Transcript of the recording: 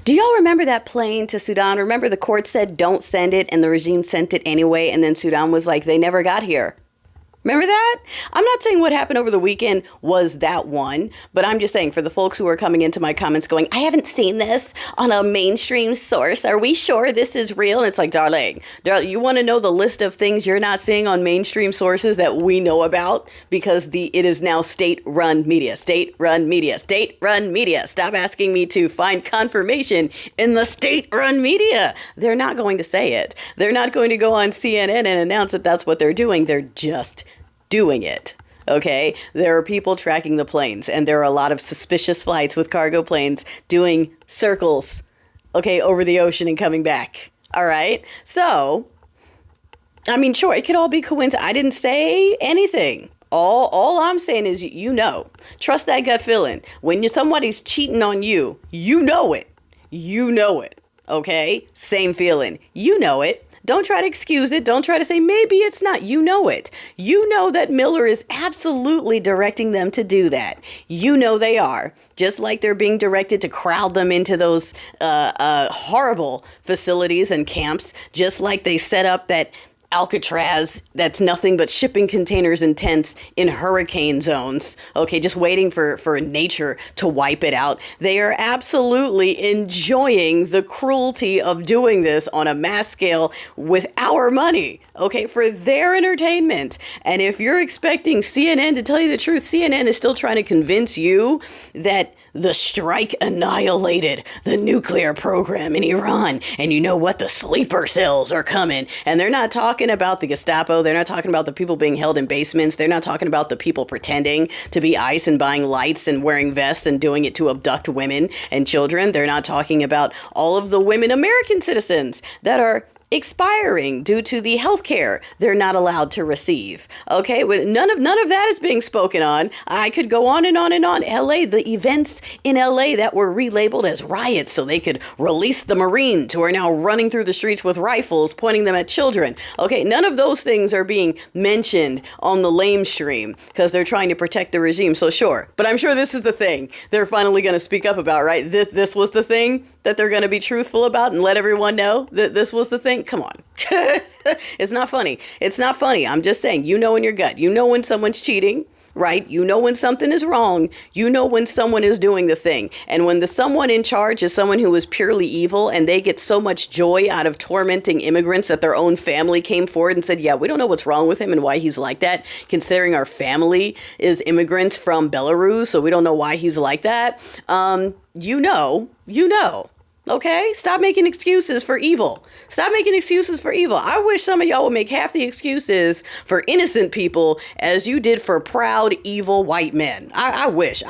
Do y'all remember that plane to Sudan? Remember the court said don't send it and the regime sent it anyway, and then Sudan was like, they never got here. Remember that? I'm not saying what happened over the weekend was that one, but I'm just saying for the folks who are coming into my comments going, I haven't seen this on a mainstream source. Are we sure this is real? And it's like, darling, you want to know the list of things you're not seeing on mainstream sources that we know about? Because it is now state-run media, state-run media, state-run media. Stop asking me to find confirmation in the state-run media. They're not going to say it. They're not going to go on CNN and announce that that's what they're doing. They're just doing it. Okay, there are people tracking the planes, and there are a lot of suspicious flights with cargo planes doing circles, okay, over the ocean and coming back. All right, so I mean, sure, it could all be coincidence. I didn't say anything. All I'm saying is, trust that gut feeling. When somebody's cheating on you, you know it. You know it. Okay, same feeling. You know it. Don't try to excuse it. Don't try to say, maybe it's not. You know it. You know that Miller is absolutely directing them to do that. You know they are. Just like they're being directed to crowd them into those horrible facilities and camps. Just like they set up that Alcatraz that's nothing but shipping containers and tents in hurricane zones. Okay, just waiting for nature to wipe it out. They are absolutely enjoying the cruelty of doing this on a mass scale with our money. Okay, for their entertainment. And if you're expecting CNN to tell you the truth, CNN is still trying to convince you that the strike annihilated the nuclear program in Iran. And you know what? The sleeper cells are coming. And they're not talking about the Gestapo. They're not talking about the people being held in basements. They're not talking about the people pretending to be ICE and buying lights and wearing vests and doing it to abduct women and children. They're not talking about all of the women American citizens that are expiring due to the health care they're not allowed to receive. Okay, none of that is being spoken on. I could go on and on and on. LA, the events in LA that were relabeled as riots so they could release the Marines who are now running through the streets with rifles, pointing them at children. Okay, none of those things are being mentioned on the lamestream because they're trying to protect the regime. So sure, but I'm sure this is the thing they're finally going to speak up about, right? This was the thing that they're going to be truthful about and let everyone know that this was the thing. Come on. It's not funny. It's not funny. I'm just saying, you know in your gut. You know when someone's cheating, right? You know when something is wrong. You know when someone is doing the thing. And when the someone in charge is someone who is purely evil and they get so much joy out of tormenting immigrants that their own family came forward and said, yeah, we don't know what's wrong with him and why he's like that, considering our family is immigrants from Belarus, so we don't know why he's like that. You know. Okay? Stop making excuses for evil. Stop making excuses for evil. I wish some of y'all would make half the excuses for innocent people as you did for proud, evil white men. I wish.